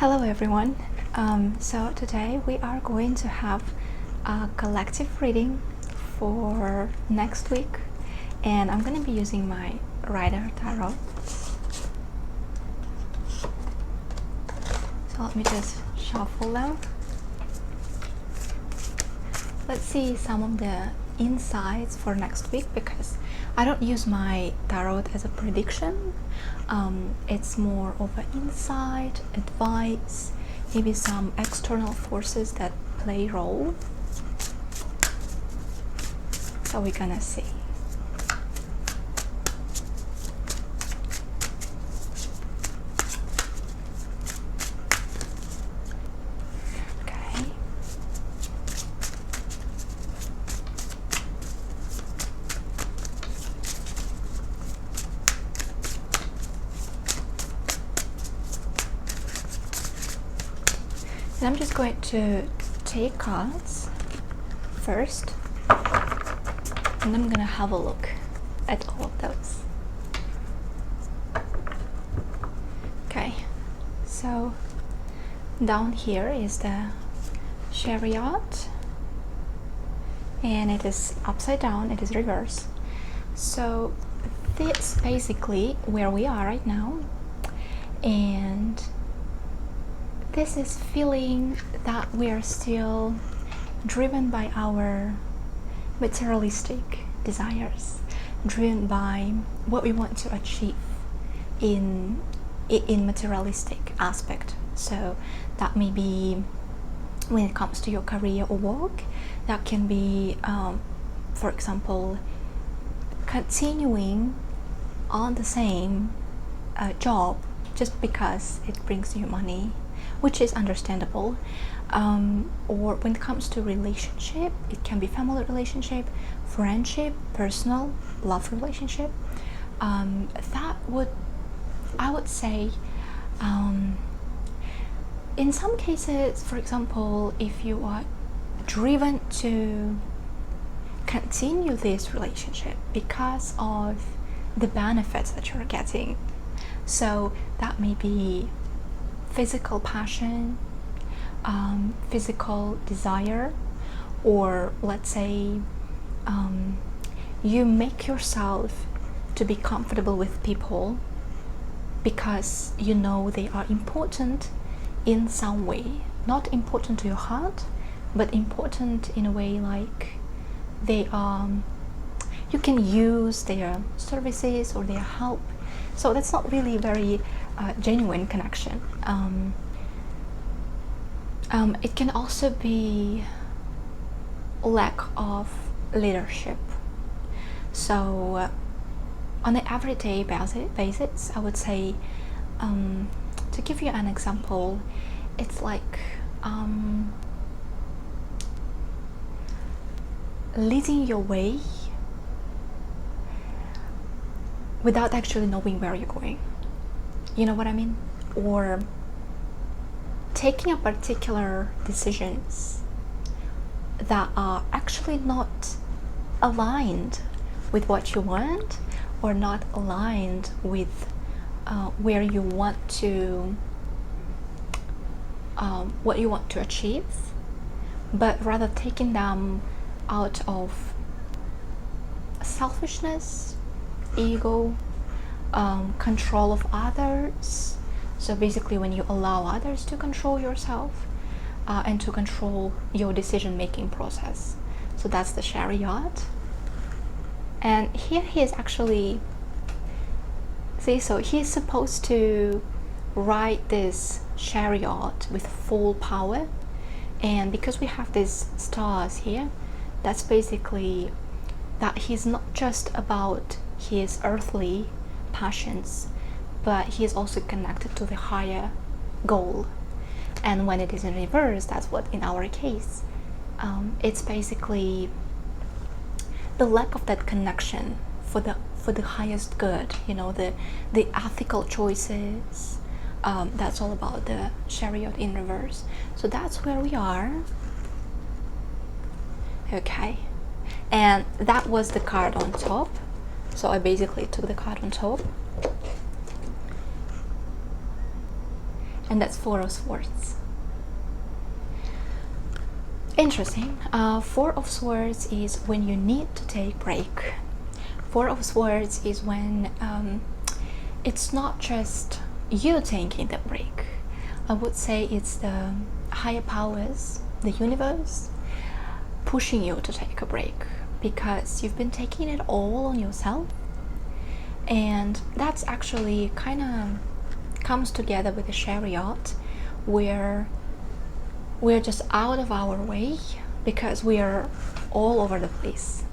Hello everyone. So today we are going to have a collective reading for next week, and I'm going to be using my Rider Tarot. So let me just shuffle them. Let's see some of the insights for next week, because I don't use my tarot as a prediction. It's more of an insight, advice, maybe some external forces that play a role. So we're gonna see. And I'm just going to take cards first, and I'm gonna have a look at all of those. Okay, so down here is the Chariot, and it is upside down, it is reverse. So this is basically where we are right now, and this is feeling that we are still driven by our materialistic desires, driven by what we want to achieve in materialistic aspect. So that may be when it comes to your career or work, that can be for example, continuing on the same job just because it brings you money, which is understandable. Or when it comes to relationship, it can be family relationship, friendship, personal love relationship. That would, I would say, in some cases, for example, if you are driven to continue this relationship because of the benefits that you're getting, so that may be physical passion, physical desire, or let's say you make yourself to be comfortable with people because you know they are important in some way, not important to your heart, but important in a way like they are, you can use their services or their help. So that's not really very genuine connection. It can also be lack of leadership. So on an everyday basis, I would say, to give you an example, it's like leading your way without actually knowing where you're going. You know what I mean? Or taking a particular decisions that are actually not aligned with what you want, or not aligned with where you want to, what you want to achieve, but rather taking them out of selfishness, ego, control of others. So basically when you allow others to control yourself and to control your decision-making process. So that's the Chariot. And here he is actually, see, so he's supposed to ride this chariot with full power, and because we have these stars here, that's basically that he's not just about his earthly passions, but he is also connected to the higher goal. And when it is in reverse, that's what in our case, it's basically the lack of that connection for the highest good, you know, the ethical choices. That's all about the Chariot in reverse. So that's where we are. Okay, and that was the card on top. So I basically took the card on top, and that's Four of Swords. Interesting. Four of Swords is when you need to take break. Four of Swords is when it's not just you taking the break. I would say it's the higher powers, the universe, pushing you to take a break, because you've been taking it all on yourself, and that's actually kind of comes together with the Chariot, where we're just out of our way because we are all over the place.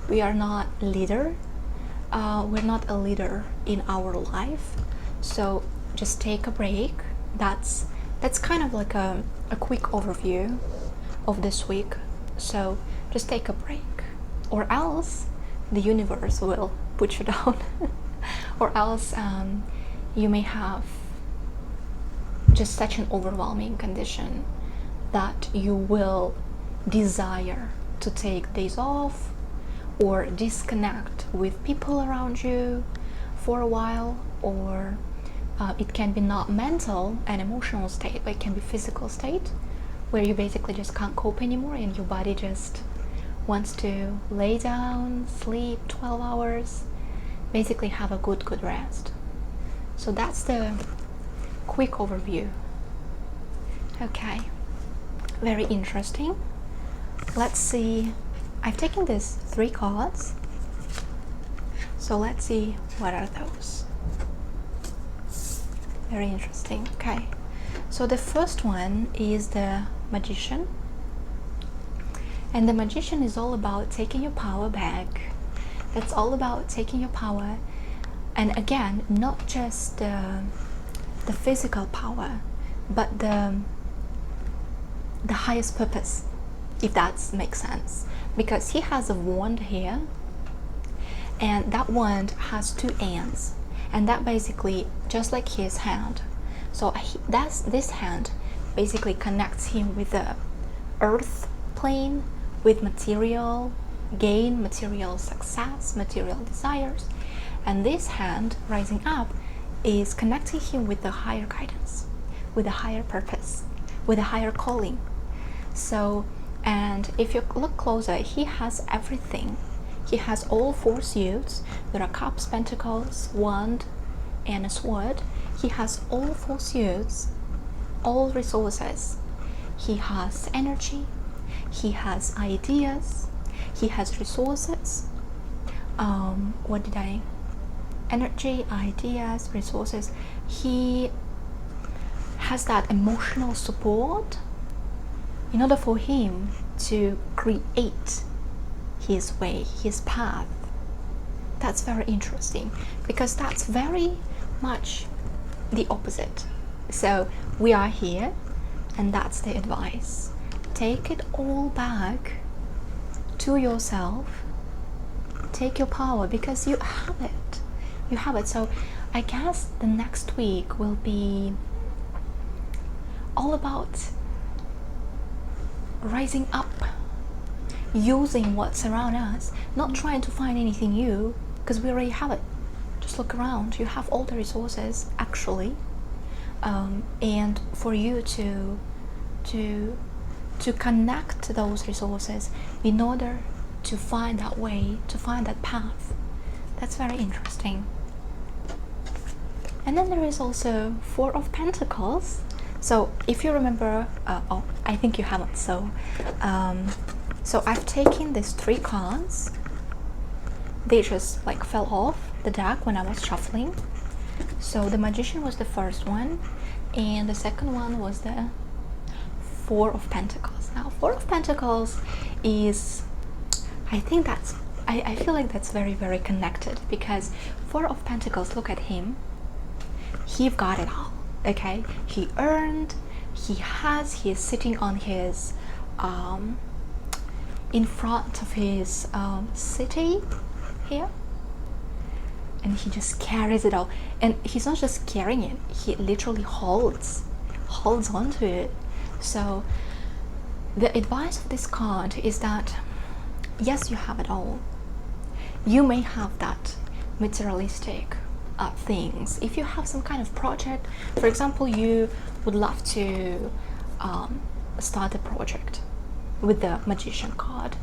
We are not leader. We're not a leader in our life. So just take a break. That's kind of like a quick overview of this week. So just take a break, or else the universe will put you down, or else you may have just such an overwhelming condition that you will desire to take days off or disconnect with people around you for a while, or it can be not mental and emotional state, but it can be physical state, where you basically just can't cope anymore and your body just wants to lay down, sleep 12 hours, basically have a good rest. So that's the quick overview. Okay, very interesting. Let's see, I've taken these 3 cards, so let's see what are those. Very interesting. Okay, so the first one is the Magician, and the Magician is all about taking your power back. It's all about taking your power, and again, not just the physical power, but the highest purpose, if that makes sense, because he has a wand here, and that wand has 2 ends, and that basically just like his hand. So this hand basically connects him with the earth plane, with material gain, material success, material desires, and this hand rising up is connecting him with the higher guidance, with a higher purpose, with a higher calling. So, and if you look closer, he has everything. He has all 4 suits. There are cups, pentacles, wand, and a sword. He has all 4 suits, all resources. He has energy, he has ideas, he has resources. Energy, ideas, resources. He has that emotional support in order for him to create his way, his path. That's very interesting, because that's very much the opposite. So we are here, and that's the advice. Take it all back to yourself. Take your power, because you have it. You have it. So I guess the next week will be all about rising up, using what's around us, not trying to find anything new, because we already have it. Just look around. You have all the resources, actually, and for you to connect those resources in order to find that way, to find that path. That's very interesting. And then there is also 4 of Pentacles. So if you remember, I think you haven't, so I've taken these 3 cards. They just like fell off the deck when I was shuffling. So the Magician was the first one, and the second one was the 4 of Pentacles. Now 4 of Pentacles is, I think that's, I feel like that's very, very connected, because 4 of Pentacles, look at him. He's got it all, okay? He earned, he's sitting on his, in front of his city here, and he just carries it all. And he's not just carrying it, he literally holds onto it. So the advice of this card is that yes, you have it all. You may have that materialistic things. If you have some kind of project, for example, you would love to start a project with the Magician card,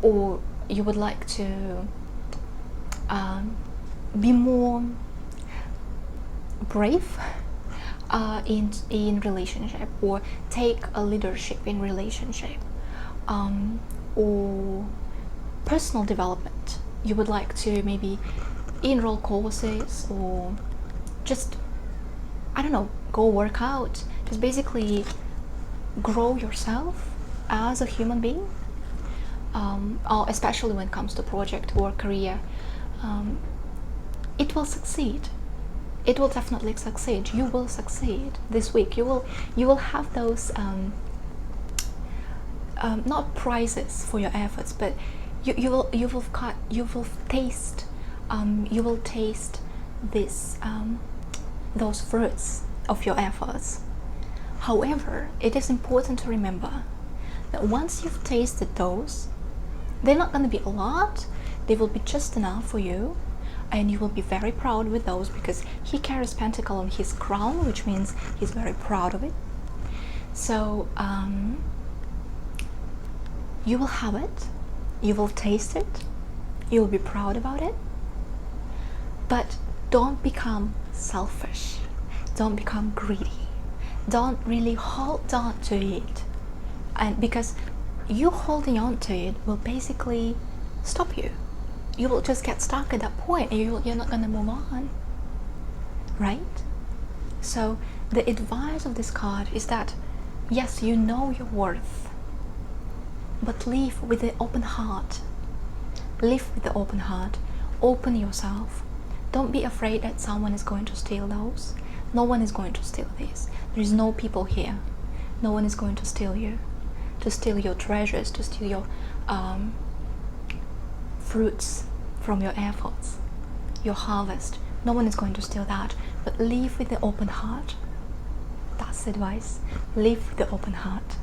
or you would like to be more brave in relationship, or take a leadership in relationship, or personal development. You would like to maybe enroll courses, or just, I don't know, go work out, just basically grow yourself as a human being, or especially when it comes to project or career. It will succeed. It will definitely succeed. You will succeed this week. You will have those not prizes for your efforts, but you will taste this those fruits of your efforts. However, it is important to remember that once you've tasted those, they're not going to be a lot. They will be just enough for you, and you will be very proud with those, because he carries pentacle on his crown, which means he's very proud of it. So you will have it, you will taste it, you will be proud about it, but don't become selfish, don't become greedy, don't really hold on to it, and because you holding on to it will basically stop you. You will just get stuck at that point, and you're not going to move on, right? So the advice of this card is that, yes, you know your worth, but live with the open heart. Live with the open heart. Open yourself. Don't be afraid that someone is going to steal those. No one is going to steal this. There is no people here. No one is going to steal you, to steal your treasures, to steal your fruits from your efforts, your harvest. No one is going to steal that, but live with the open heart. That's the advice. Live with the open heart.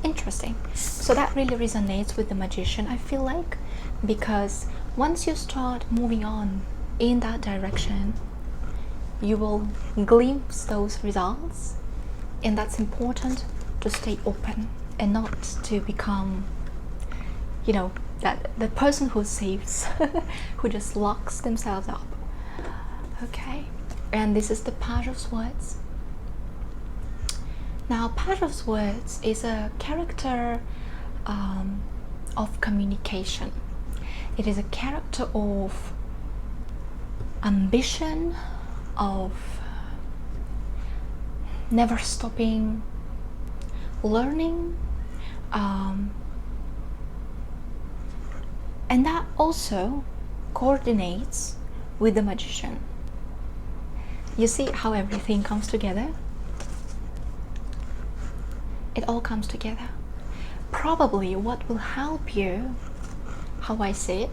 Interesting. So that really resonates with the Magician, I feel like, because once you start moving on in that direction, you will glimpse those results, and that's important, to stay open and not to become, you know, that the person who saves who just locks themselves up. Okay, and this is the Page of Swords. Now, Page of Swords is a character of communication. It is a character of ambition, of never stopping learning, and that also coordinates with the Magician. You see how everything comes together? It all comes together. Probably what will help you, how I say it,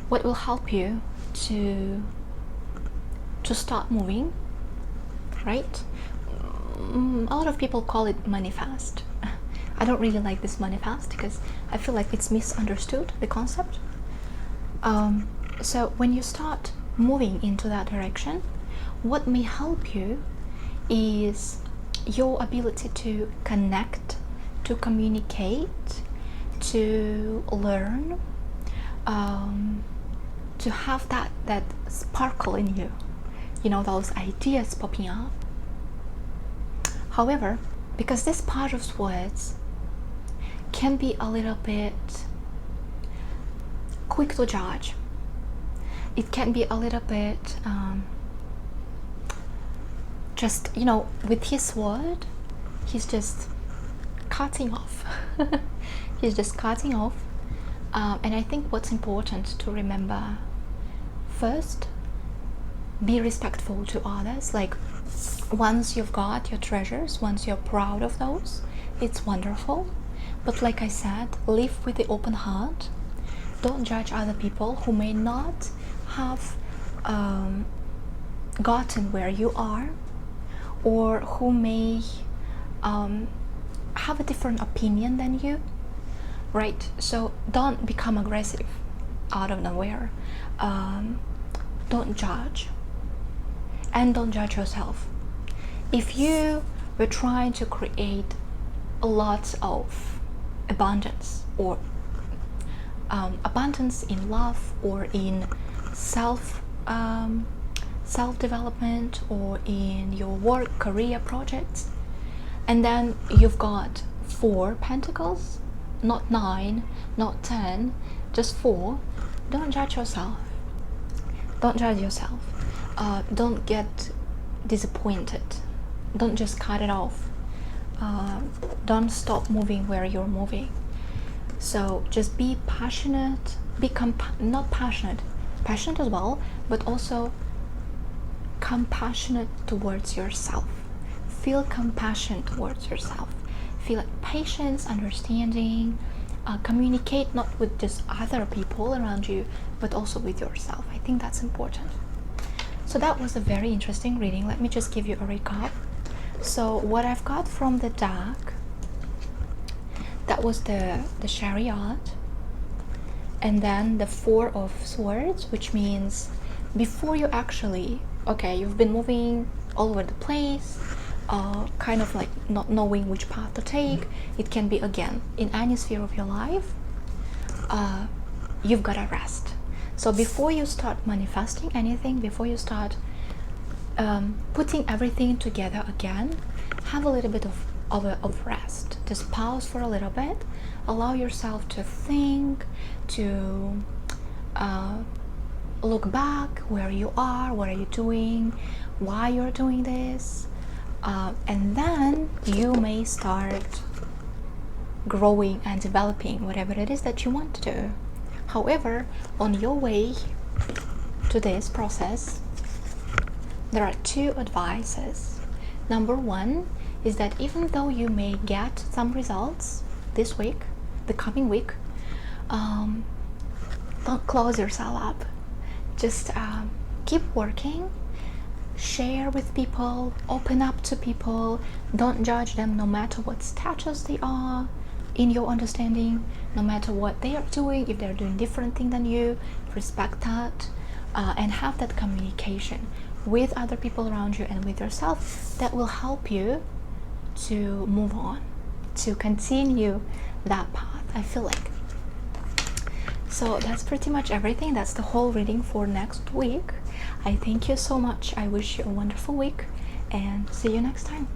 what will help you to start moving, right? A lot of people call it manifest. I don't really like this manifest because I feel like it's misunderstood, the concept. So when you start moving into that direction, what may help you is your ability to connect, to communicate, to learn, to have that sparkle in you, you know, those ideas popping up. However, because this Page of Swords can be a little bit quick to judge, it can be a little bit just, you know, with his sword, he's just cutting off. He's just cutting off. And I think what's important to remember, first, be respectful to others. Like, once you've got your treasures, once you're proud of those, it's wonderful. But like I said, live with the open heart. Don't judge other people who may not have gotten where you are, or who may have a different opinion than you, right? So don't become aggressive out of nowhere. Don't judge. and don't judge yourself. If you were trying to create a lot of abundance, or abundance in love, or in self-development, or in your work, career, projects, and then you've got 4 pentacles, not 9, not 10, just 4, don't judge yourself. Don't judge yourself. Don't get disappointed. Don't just cut it off. Don't stop moving where you're moving. So just be passionate, not passionate as well, but also compassionate towards yourself. Feel compassion towards yourself. Feel patience, understanding. Communicate not with just other people around you, but also with yourself. I think that's important. So that was a very interesting reading. Let me just give you a recap. So what I've got from the deck, that was the Chariot, and then the 4 of Swords, which means before you actually, okay, you've been moving all over the place, kind of like not knowing which path to take. It can be, again, in any sphere of your life. You've got to rest. So before you start manifesting anything, before you start putting everything together again, have a little bit of rest. Just pause for a little bit. Allow yourself to think, to look back where you are, what are you doing, why you're doing this, and then you may start growing and developing whatever it is that you want to do. However, on your way to this process, there are 2 advices. Number 1 is that even though you may get some results this week, the coming week, don't close yourself up. Just keep working, share with people, open up to people. Don't judge them, no matter what status they are in your understanding, no matter what they are doing. If they're doing different thing than you, respect that, and have that communication with other people around you and with yourself. That will help you to move on, to continue that path, I feel like. So that's pretty much everything. That's the whole reading for next week. I thank you so much. I wish you a wonderful week, and see you next time.